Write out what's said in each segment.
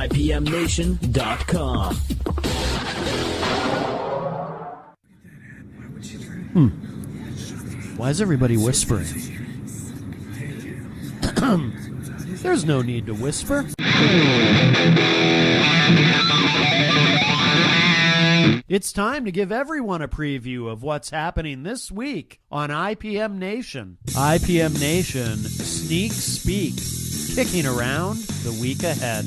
ipmNation.com. Why is everybody whispering? There's no need to whisper. It's time to give everyone a preview of what's happening this week on IPM Nation. IPM Nation Sneak Speak, kicking around the week ahead.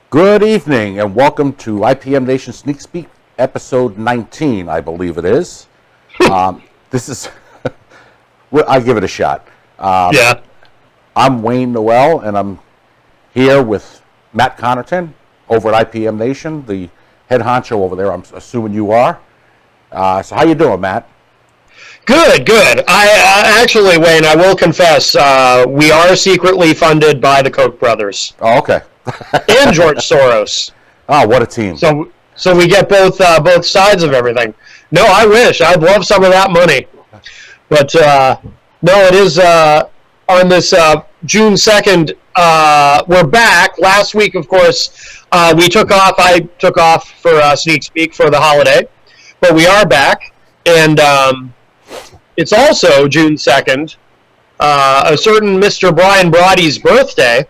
Good evening and welcome to IPM Nation Sneak Speak, episode 19, I believe it is. This is, I give it a shot. Yeah. I'm Wayne Noel, and I'm here with Matt Connarton over at IPM Nation, the head honcho over there. I'm assuming you are. So how you doing, Matt? Good. I actually, Wayne, I will confess, we are secretly funded by the Koch brothers. Oh, okay. And George Soros. Oh, what a team. So we get both sides of everything. No, I wish. I'd love some of that money. But, no, it is on this June 2nd. We're back. Last week, of course, we took off. I took off for Sneak Speak for the holiday. But we are back. And it's also June 2nd, a certain Mr. Brian Brawdy's birthday.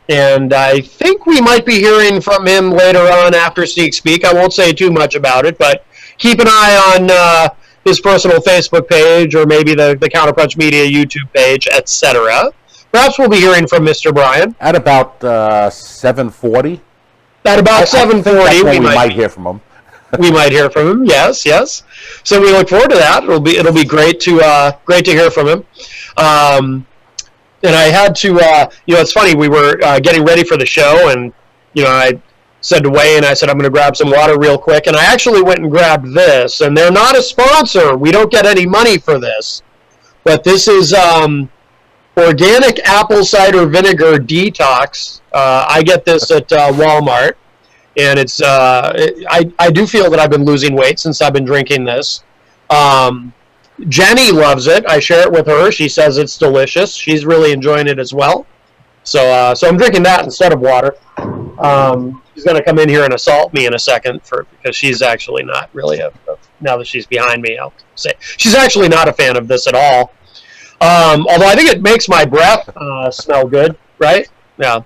And I think we might be hearing from him later on after Sneak Speak. I won't say too much about it, but keep an eye on his personal Facebook page or maybe the Counterpunch Media YouTube page, etc. Perhaps we'll be hearing from Mr. Brian. At about 7:40. At about 7:40, we might hear from him. We might hear from him. Yes. So we look forward to that. It'll be great to hear from him. And I had to, it's funny, we were getting ready for the show, and, I said to Wayne, I said, I'm going to grab some water real quick, and I actually went and grabbed this, and they're not a sponsor. We don't get any money for this, but this is organic apple cider vinegar detox. I get this at Walmart, and it's, I do feel that I've been losing weight since I've been drinking this. Jenny loves it. I share it with her. She says it's delicious. She's really enjoying it as well. So I'm drinking that instead of water. She's going to come in here and assault me in a second because she's actually not really now that she's behind me, I'll say. She's actually not a fan of this at all. Although I think it makes my breath smell good, right? Yeah.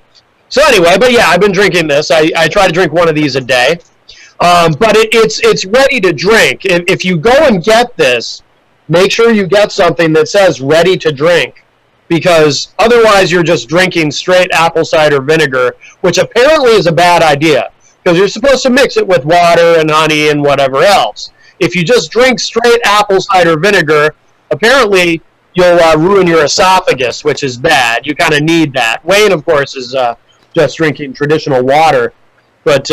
So anyway, but yeah, I've been drinking this. I try to drink one of these a day. But it's ready to drink. If you go and get this, make sure you get something that says ready to drink, because otherwise you're just drinking straight apple cider vinegar, which apparently is a bad idea, because you're supposed to mix it with water and honey and whatever else. If you just drink straight apple cider vinegar, apparently you'll ruin your esophagus, which is bad. You kind of need that. Wayne, of course, is just drinking traditional water. But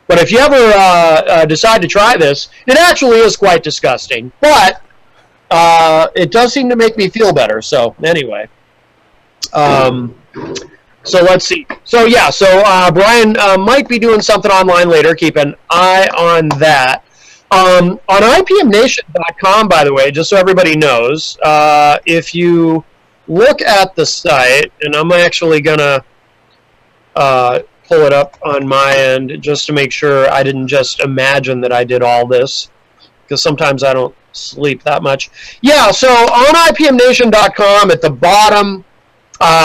if you ever decide to try this, it actually is quite disgusting. But it does seem to make me feel better. So anyway, so let's see. So Brian might be doing something online later. Keep an eye on that. On ipmNation.com, by the way, just so everybody knows, if you look at the site, and I'm actually gonna pull it up on my end just to make sure I didn't just imagine that I did all this, because sometimes I don't sleep that much. Yeah, so on ipmNation.com, at the bottom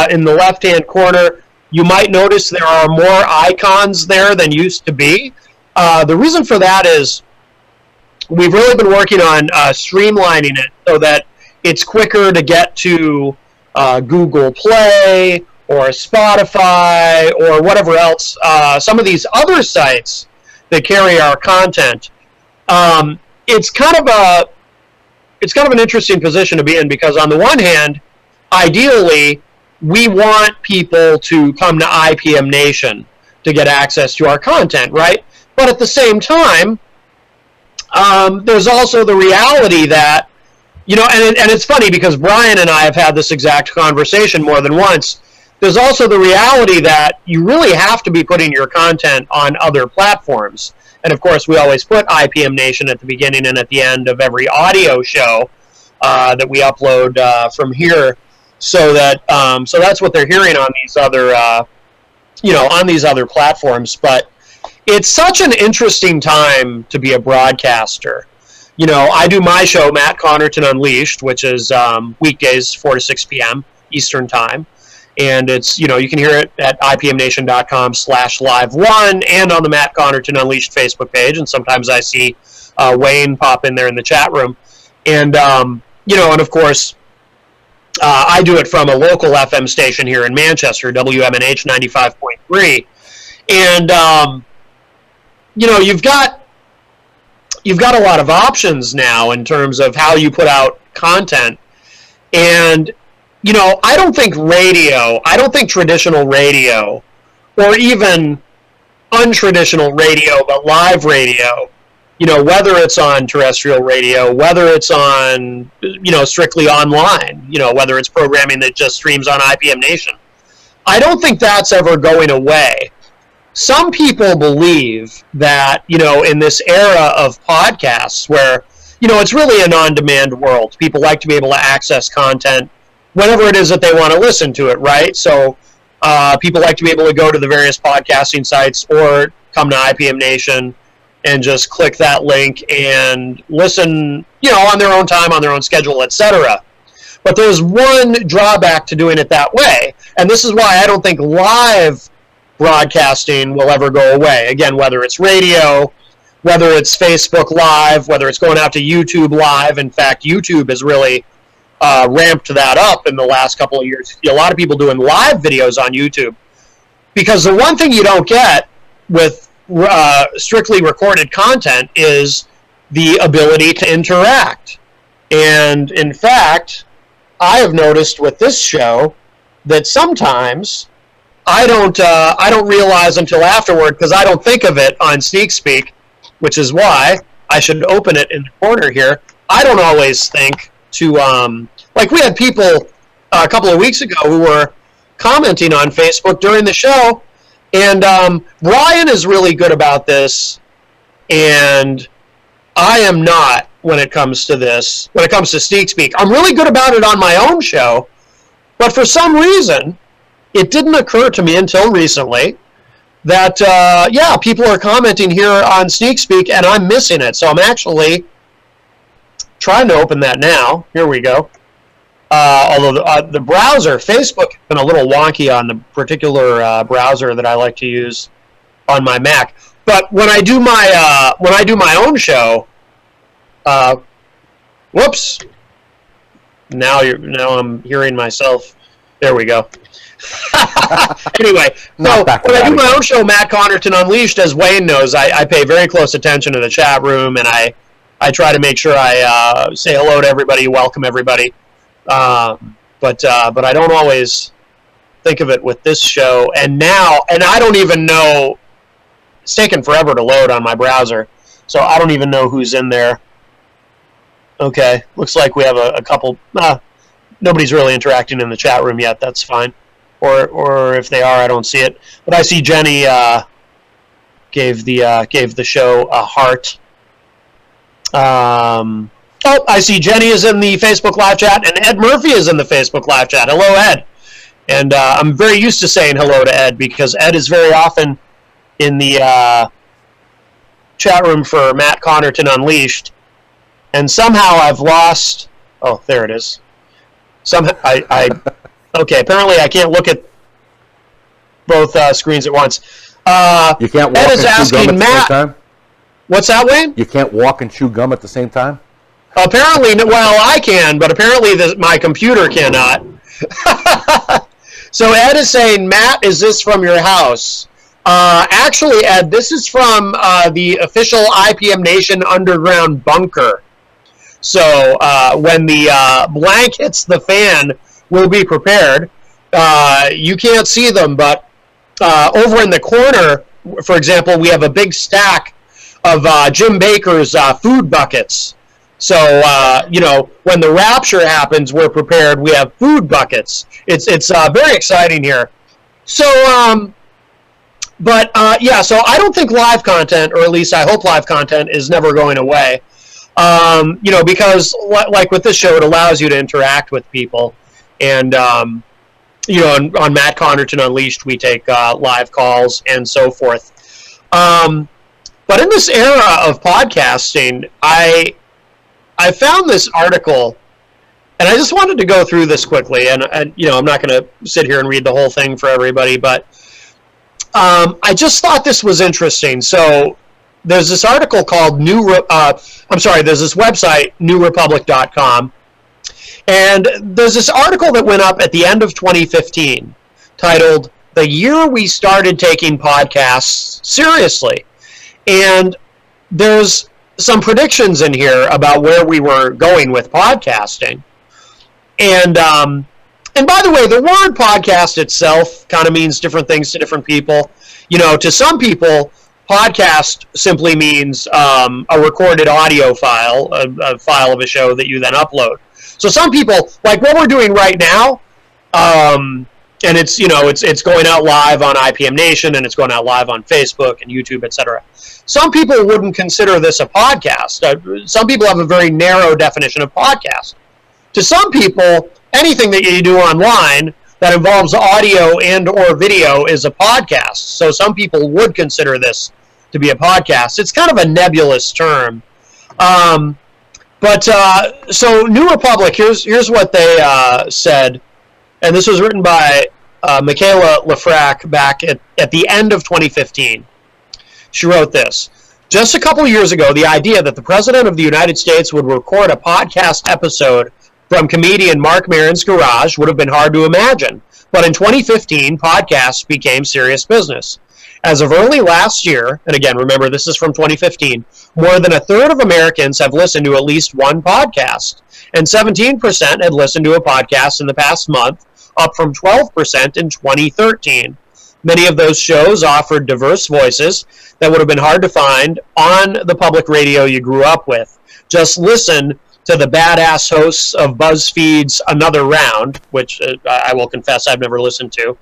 in the left-hand corner, you might notice there are more icons there than used to be. The reason for that is we've really been working on streamlining it so that it's quicker to get to Google Play or Spotify or whatever else, some of these other sites that carry our content. It's kind of an interesting position to be in, because on the one hand, ideally, we want people to come to IPM Nation to get access to our content, right? But at the same time, there's also the reality that, and it's funny because Brian and I have had this exact conversation more than once. there's also the reality that you really have to be putting your content on other platforms. And of course, we always put ipmNation at the beginning and at the end of every audio show that we upload from here, so that's what they're hearing on these other, on these other platforms. But it's such an interesting time to be a broadcaster. I do my show, Matt Connarton Unleashed, which is weekdays 4 to 6 p.m. Eastern Time. And it's, you can hear it at ipmNation.com/live1 and on the Matt Connarton Unleashed Facebook page. And sometimes I see Wayne pop in there in the chat room. And, and of course, I do it from a local FM station here in Manchester, ipmNH 95.3. And, you've got a lot of options now in terms of how you put out content. And, I don't think traditional radio, or even untraditional radio, but live radio, whether it's on terrestrial radio, whether it's on, strictly online, whether it's programming that just streams on ipmNation, I don't think that's ever going away. Some people believe that, in this era of podcasts where, it's really an on-demand world. People like to be able to access content whenever it is that they want to listen to it, right? So people like to be able to go to the various podcasting sites or come to ipmNation and just click that link and listen, on their own time, on their own schedule, etc. But there's one drawback to doing it that way, and this is why I don't think live broadcasting will ever go away. Again, whether it's radio, whether it's Facebook Live, whether it's going out to YouTube Live. In fact, YouTube has really ramped that up in the last couple of years. A lot of people doing live videos on YouTube, because the one thing you don't get with strictly recorded content is the ability to interact. And in fact, I have noticed with this show that sometimes I don't realize until afterward, because I don't think of it on Sneak Speak, which is why I should open it in the corner here. I don't always think to, like we had people a couple of weeks ago who were commenting on Facebook during the show, and Brian is really good about this, and I am not when it comes to this, when it comes to Sneak Speak. I'm really good about it on my own show, but for some reason, it didn't occur to me until recently that, people are commenting here on Sneak Speak, and I'm missing it. So I'm actually trying to open that now. Here we go. Although the browser, Facebook, has been a little wonky on the particular browser that I like to use on my Mac. But when I do my own show, whoops! Now I'm hearing myself. There we go. Anyway, so when I do my own show, Matt Connarton Unleashed, as Wayne knows, I pay very close attention to the chat room, and I try to make sure I say hello to everybody, welcome everybody. But I don't always think of it with this show. And I don't even know. It's taken forever to load on my browser, so I don't even know who's in there. Okay, looks like we have a couple. Nobody's really interacting in the chat room yet. That's fine. Or if they are, I don't see it. But I see Jenny gave the show a heart. I see Jenny is in the Facebook live chat, and Ed Murphy is in the Facebook live chat. Hello, Ed. And I'm very used to saying hello to Ed, because Ed is very often in the chat room for Matt Connarton Unleashed. And somehow I've lost... Oh, there it is. Somehow Okay, apparently I can't look at both screens at once. You can't walk Ed is and chew gum asking at the Matt. same time? What's that, Wayne? You can't walk and chew gum at the same time? Apparently, well, I can, but apparently my computer cannot. So Ed is saying, Matt, is this from your house? Actually, Ed, this is from the official ipmNation underground bunker. So when the blank hits the fan, we'll be prepared. You can't see them, but over in the corner, for example, we have a big stack of Jim Baker's food buckets. So, when the rapture happens, we're prepared. We have food buckets. It's very exciting here. So, so I don't think live content, or at least I hope live content, is never going away. Because like with this show, it allows you to interact with people. And, on Matt Connarton Unleashed, we take live calls and so forth. But in this era of podcasting, I found this article, and I just wanted to go through this quickly. And I'm not going to sit here and read the whole thing for everybody, but I just thought this was interesting. So there's this article called there's this website, newrepublic.com, and there's this article that went up at the end of 2015 titled "The Year We Started Taking Podcasts Seriously." And there's some predictions in here about where we were going with podcasting. And by the way, the word podcast itself kind of means different things to different people. To some people, podcast simply means a recorded audio file, a file of a show that you then upload. So some people, like what we're doing right now, and it's going out live on ipmNation, and it's going out live on Facebook and YouTube, etc. Some people wouldn't consider this a podcast. Some people have a very narrow definition of podcast. To some people, anything that you do online that involves audio and or video is a podcast. So some people would consider this to be a podcast. It's kind of a nebulous term. So New Republic, here's what they said, and this was written by Michaela Lefrak back at the end of 2015. She wrote this: "Just a couple years ago, the idea that the President of the United States would record a podcast episode from comedian Mark Maron's garage would have been hard to imagine. But in 2015, podcasts became serious business. As of early last year," and again, remember, this is from 2015, "more than a third of Americans have listened to at least one podcast, and 17% had listened to a podcast in the past month, up from 12% in 2013. Many of those shows offered diverse voices that would have been hard to find on the public radio you grew up with. Just listen to the badass hosts of BuzzFeed's Another Round," which I will confess I've never listened to,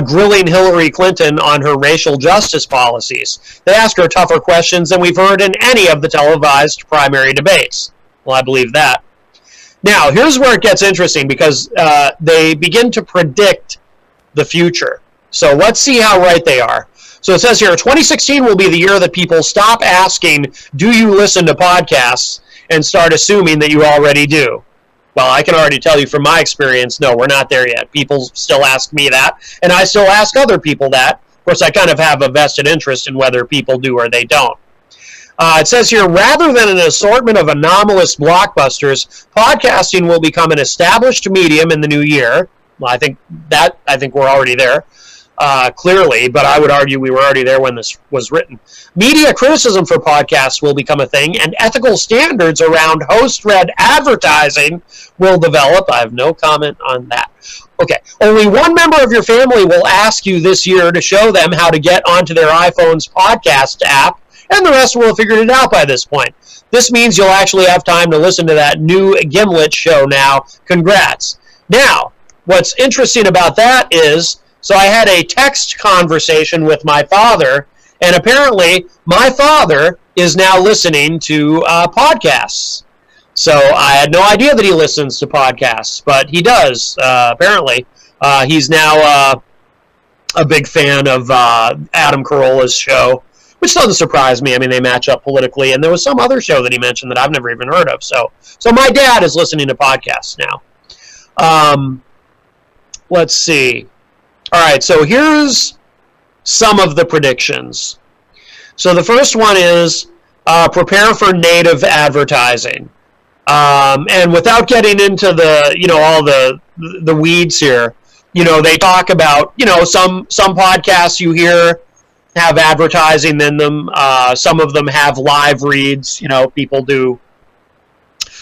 "grilling Hillary Clinton on her racial justice policies. They ask her tougher questions than we've heard in any of the televised primary debates." Well, I believe that. Now, here's where it gets interesting, because they begin to predict the future. So let's see how right they are. So it says here, 2016 will be the year that people stop asking, "Do you listen to podcasts?" and start assuming that you already do. Well, I can already tell you from my experience, no, we're not there yet. People still ask me that, and I still ask other people that. Of course, I kind of have a vested interest in whether people do or they don't. It says here, rather than an assortment of anomalous blockbusters, podcasting will become an established medium in the new year. Well, I think we're already there, clearly, but I would argue we were already there when this was written. Media criticism for podcasts will become a thing, and ethical standards around host-read advertising will develop. I have no comment on that. Okay, only one member of your family will ask you this year to show them how to get onto their iPhone's podcast app, and the rest will have figured it out by this point. This means you'll actually have time to listen to that new Gimlet show now. Congrats. Now, what's interesting about that is, so I had a text conversation with my father, and apparently my father is now listening to podcasts. So I had no idea that he listens to podcasts, but he does, apparently. He's now a big fan of Adam Carolla's show, which doesn't surprise me. I mean, they match up politically, and there was some other show that he mentioned that I've never even heard of. So my dad is listening to podcasts now. Let's see. All right, so here's some of the predictions. So the first one is prepare for native advertising. And without getting into all the weeds here, they talk about, some podcasts you hear have advertising in them. Some of them have live reads. People do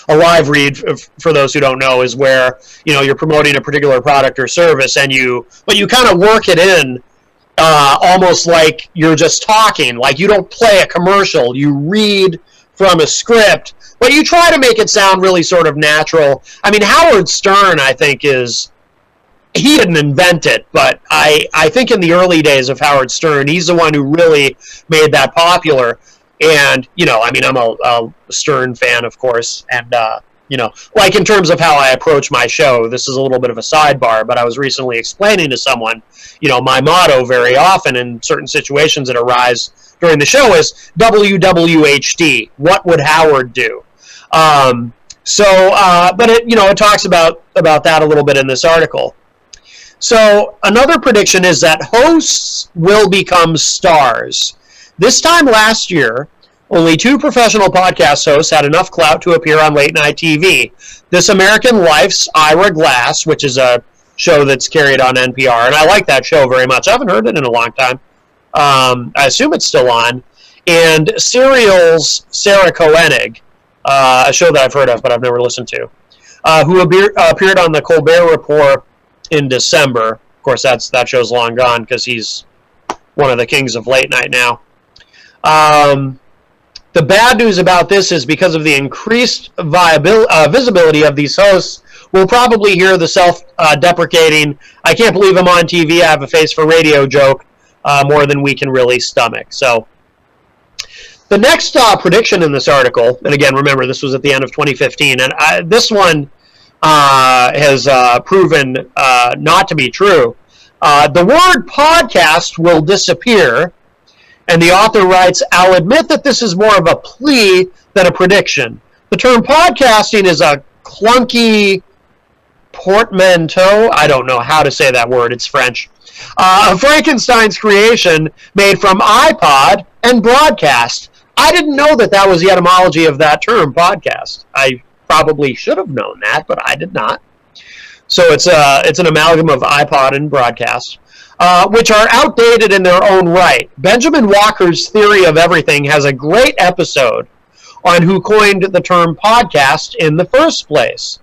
a live read, for those who don't know, is where, you're promoting a particular product or service, but you kind of work it in almost like you're just talking, like you don't play a commercial. You read from a script, but you try to make it sound really sort of natural. I mean, Howard Stern, I think, he didn't invent it, but I think in the early days of Howard Stern, he's the one who really made that popular. And, I mean, I'm a Stern fan, of course, and, like in terms of how I approach my show, this is a little bit of a sidebar, but I was recently explaining to someone, my motto very often in certain situations that arise during the show is WWHD, what would Howard do? But it talks about that a little bit in this article. So another prediction is that hosts will become stars. This time last year, only 2 professional podcast hosts had enough clout to appear on late-night TV. This American Life's Ira Glass, which is a show that's carried on NPR, and I like that show very much. I haven't heard it in a long time. I assume it's still on. And Serial's Sarah Koenig, a show that I've heard of but I've never listened to, who appeared on the Colbert Report in December. Of course, that show's long gone because he's one of the kings of late night now. The bad news about this is because of the increased visibility of these hosts, we'll probably hear the self-deprecating, I can't believe I'm on TV, I have a face for radio joke, more than we can really stomach. So the next prediction in this article, and again, remember, this was at the end of 2015, and this one has proven not to be true. The word podcast will disappear, and the author writes, I'll admit that this is more of a plea than a prediction. The term podcasting is a clunky portmanteau. I don't know how to say that word. It's French. Frankenstein's creation made from iPod and broadcast. I didn't know that was the etymology of that term, podcast. I probably should have known that, but I did not. So it's an amalgam of iPod and broadcast, which are outdated in their own right. Benjamin Walker's Theory of Everything has a great episode on who coined the term podcast in the first place.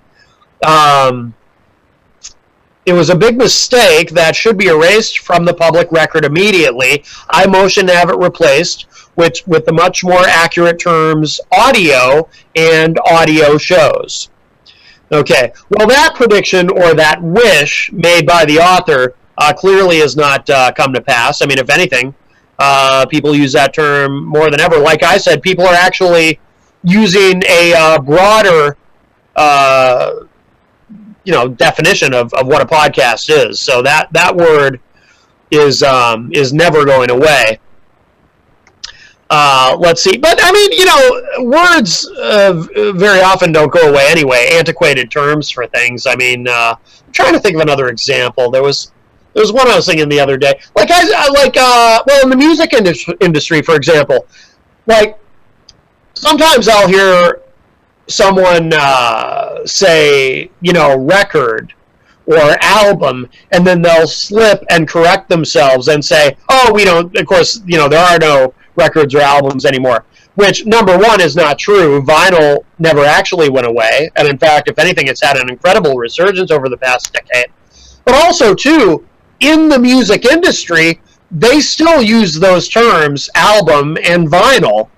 It was a big mistake that should be erased from the public record immediately. I motion to have it replaced with the much more accurate terms audio and audio shows. Okay, well, that prediction or that wish made by the author clearly has not come to pass. I mean, if anything, people use that term more than ever. Like I said, people are actually using a broader definition of what a podcast is. So that word is never going away. Let's see. But, I mean, words very often don't go away anyway. Antiquated terms for things. I mean, I'm trying to think of another example. There was one I was thinking the other day. Well, in the music industry, for example, like, sometimes I'll hear someone say, record or album, and then they'll slip and correct themselves and say, oh, we don't, of course, there are no records or albums anymore, which, number one, is not true. Vinyl never actually went away, and in fact, if anything, it's had an incredible resurgence over the past decade. But also, too, in the music industry, they still use those terms, album and vinyl,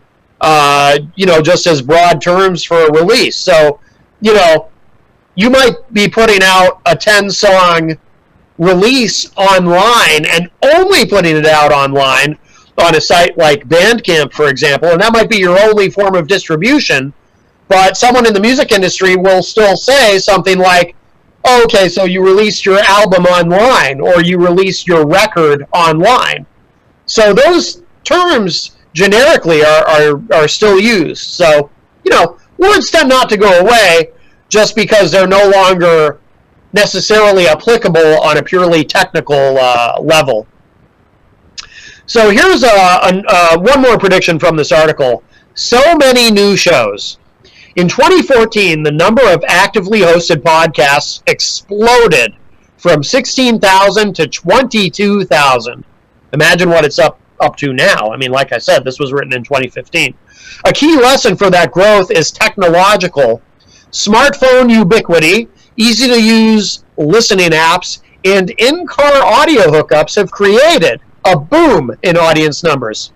just as broad terms for a release. So, you might be putting out a 10-song release online and only putting it out online on a site like Bandcamp, for example, and that might be your only form of distribution, but someone in the music industry will still say something like, oh, okay, so you released your album online, or you released your record online. So those terms generically are still used. So, words tend not to go away just because they're no longer necessarily applicable on a purely technical level. So here's one more prediction from this article. So many new shows. In 2014, the number of actively hosted podcasts exploded from 16,000 to 22,000. Imagine what it's up to now. I mean, like I said, this was written in 2015. A key lesson for that growth is technological. Smartphone ubiquity, easy-to-use listening apps, and in-car audio hookups have created a boom in audience numbers.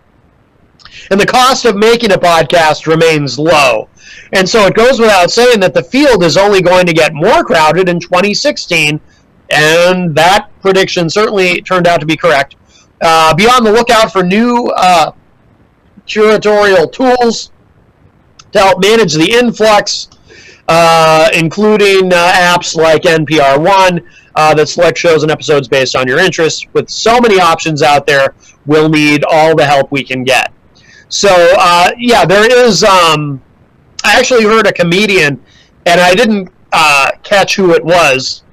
And the cost of making a podcast remains low. And so it goes without saying that the field is only going to get more crowded in 2016, and that prediction certainly turned out to be correct. Be on the lookout for new curatorial tools to help manage the influx, including apps like NPR One that select shows and episodes based on your interests. With so many options out there, we'll need all the help we can get. So, yeah, there is... I actually heard a comedian, and I didn't catch who it was,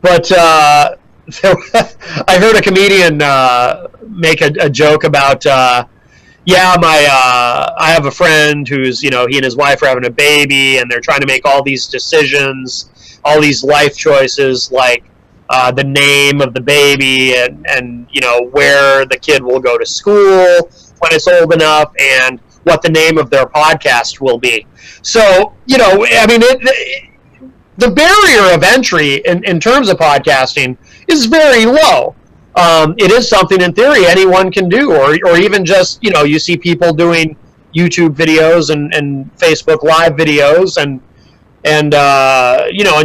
but I heard a comedian make a joke about, I have a friend who's, he and his wife are having a baby, and they're trying to make all these decisions, all these life choices, like the name of the baby and where the kid will go to school when it's old enough, and what the name of their podcast will be. So, the barrier of entry in terms of podcasting is very low. It is something, in theory, anyone can do, or even just, you see people doing YouTube videos and Facebook Live videos and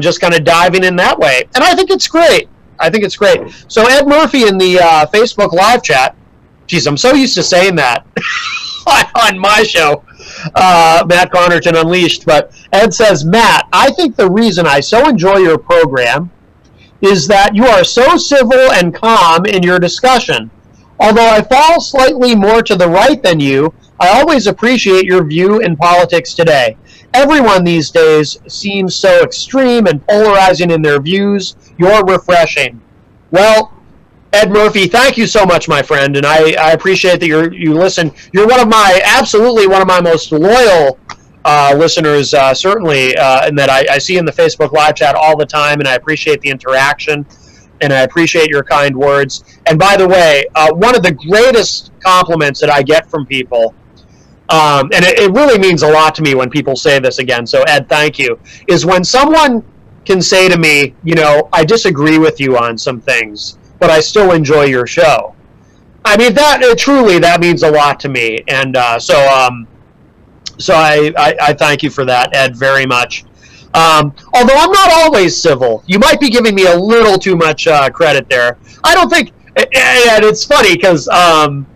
just kind of diving in that way. And I think it's great. So Ed Murphy in the Facebook Live chat, geez, I'm so used to saying that on my show, Matt Connarton Unleashed, but Ed says, Matt, I think the reason I so enjoy your program is that you are so civil and calm in your discussion. Although I fall slightly more to the right than you, I always appreciate your view in politics today. Everyone these days seems so extreme and polarizing in their views. You're refreshing. Well, Ed Murphy, thank you so much, my friend, and I appreciate that you listen. You're absolutely one of my most loyal listeners, certainly, and that I see in the Facebook Live chat all the time, and I appreciate the interaction, and I appreciate your kind words. And by the way, one of the greatest compliments that I get from people, and it really means a lot to me when people say this again, so Ed, thank you, is when someone can say to me, I disagree with you on some things, but I still enjoy your show. I mean, that means a lot to me, and so I thank you for that, Ed, very much. Although I'm not always civil, you might be giving me a little too much credit there. I don't think, and it's funny because I'm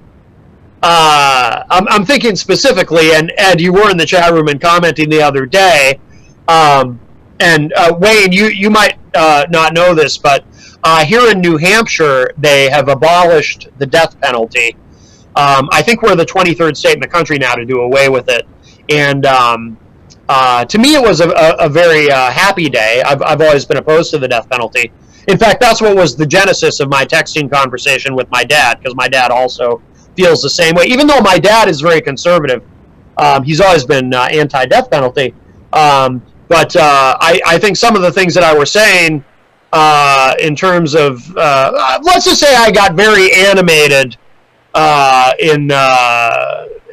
thinking specifically, and Ed, you were in the chat room and commenting the other day, and Wayne, you might not know this, but here in New Hampshire, they have abolished the death penalty. I think we're the 23rd state in the country now to do away with it. And to me, it was a very happy day. I've always been opposed to the death penalty. In fact, that's what was the genesis of my texting conversation with my dad, because my dad also feels the same way. Even though my dad is very conservative, he's always been anti-death penalty. But I think some of the things that I was saying, in terms of, let's just say I got very animated in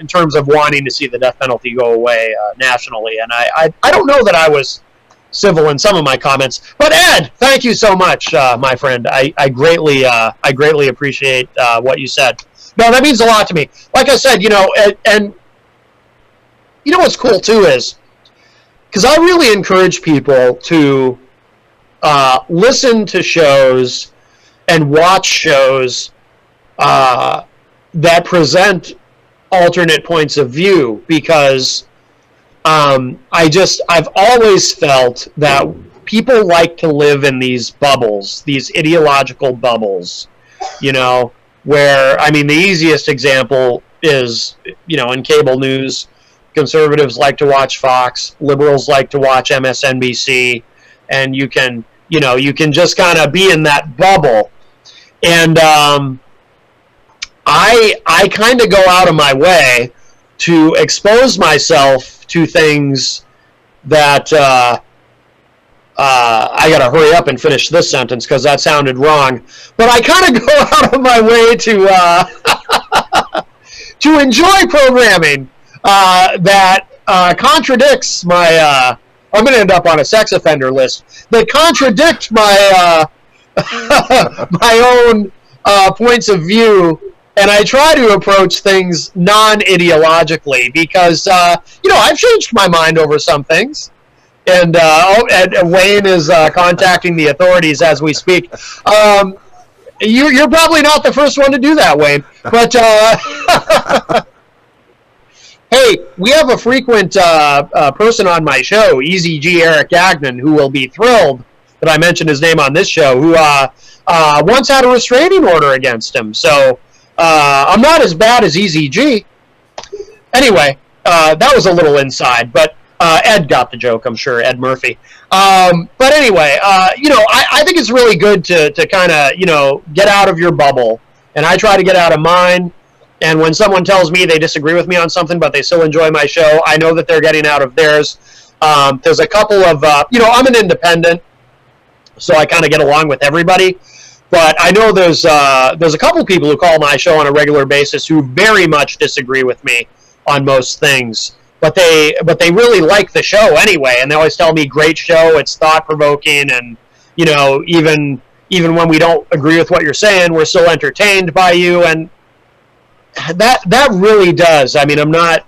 terms of wanting to see the death penalty go away nationally. And I don't know that I was civil in some of my comments. But Ed, thank you so much, my friend. I greatly appreciate what you said. No, that means a lot to me. Like I said, and what's cool too is, because I really encourage people to listen to shows and watch shows that present alternate points of view, because I've always felt that people like to live in these bubbles, these ideological bubbles, where, I mean, the easiest example is, in cable news, conservatives like to watch Fox, liberals like to watch MSNBC, and you can just kind of be in that bubble. And I kind of go out of my way to expose myself to things that I got to hurry up and finish this sentence because that sounded wrong. But I kind of go out of my way to enjoy programming that contradicts my. I'm going to end up on a sex offender list that contradict my my own points of view And I try to approach things non-ideologically because, I've changed my mind over some things. And Wayne is contacting the authorities as we speak. You're probably not the first one to do that, Wayne. But, hey, we have a frequent person on my show, Easy G. Eric Gagnon, who will be thrilled that I mentioned his name on this show, who once had a restraining order against him. So I'm not as bad as Easy G. Anyway, that was a little inside, but Ed got the joke, I'm sure, Ed Murphy. But anyway, I think it's really good to kind of, get out of your bubble. And I try to get out of mine. And when someone tells me they disagree with me on something, but they still enjoy my show, I know that they're getting out of theirs. There's a couple of, I'm an independent, so I kind of get along with everybody. But I know there's a couple of people who call my show on a regular basis who very much disagree with me on most things. But they really like the show anyway, and they always tell me, great show, it's thought-provoking, and, even when we don't agree with what you're saying, we're still entertained by you, and that really does. I mean, I'm not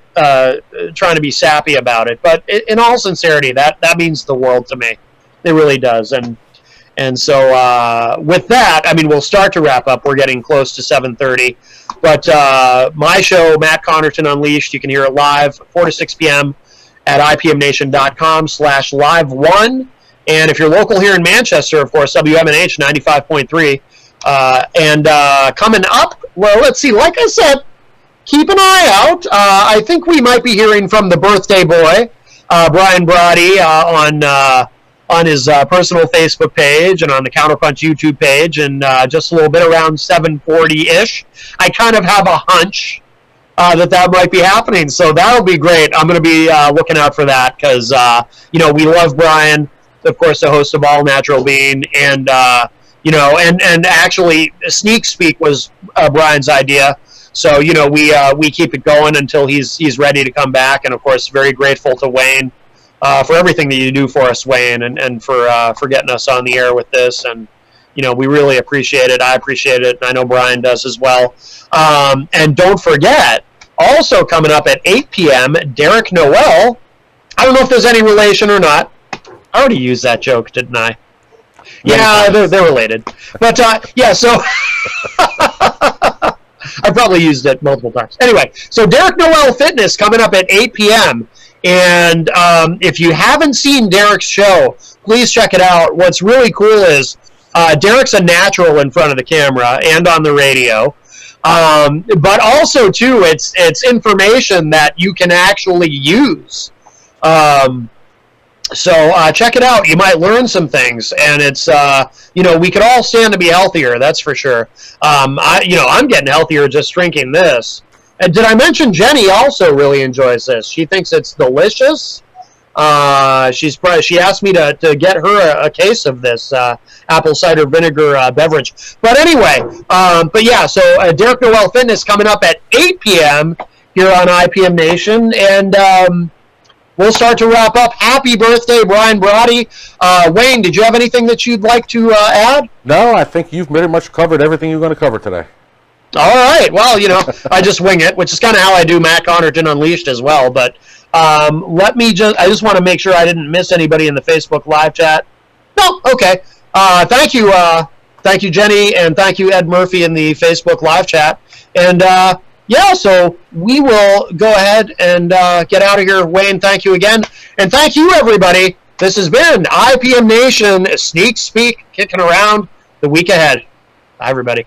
trying to be sappy about it, but in all sincerity, that means the world to me. It really does. And so with that, I mean, we'll start to wrap up. We're getting close to 7:30. But my show, Matt Connarton Unleashed, you can hear it live 4 to 6 p.m. at ipmNation.com/live1. And if you're local here in Manchester, of course, WMNH 95.3. And coming up, well, let's see, like I said, keep an eye out. I think we might be hearing from the birthday boy, Brian Brawdy, on his personal Facebook page and on the Counterpunch YouTube page, and just a little bit around 7:40-ish. I kind of have a hunch that might be happening, so that'll be great. I'm going to be looking out for that because, we love Brian, of course, the host of All Natural Being, and, and actually Sneak Speak was Brian's idea. So, we keep it going until he's ready to come back, and, of course, very grateful to Wayne for everything that you do for us, Wayne, and for getting us on the air with this. And, we really appreciate it. I appreciate it, and I know Brian does as well. And don't forget, also coming up at 8 p.m., Derek Noel. I don't know if there's any relation or not. I already used that joke, didn't I? Yeah, they're related. But, so I probably used it multiple times. Anyway, so Derek Noel Fitness coming up at 8 p.m., and if you haven't seen Derek's show, please check it out. What's really cool is Derek's a natural in front of the camera and on the radio. But also, too, it's information that you can actually use. So check it out. You might learn some things, and it's we could all stand to be healthier. That's for sure. I'm getting healthier just drinking this. And did I mention Jenny also really enjoys this? She thinks it's delicious. She asked me to get her a case of this apple cider vinegar beverage. But anyway, so Derek Noel Fitness coming up at 8 p.m. here on IPM Nation, and we'll start to wrap up. Happy birthday, Brian Brawdy. Wayne, did you have anything that you'd like to add? No, I think you've pretty much covered everything you're going to cover today. All right. Well, I just wing it, which is kind of how I do Matt Connarton Unleashed as well. But I just want to make sure I didn't miss anybody in the Facebook live chat. No, okay. Thank you, Jenny, and thank you, Ed Murphy, in the Facebook live chat. And so we will go ahead and get out of here. Wayne, thank you again, and thank you, everybody. This has been IPM Nation Sneak Speak, kicking around the week ahead. Bye, everybody.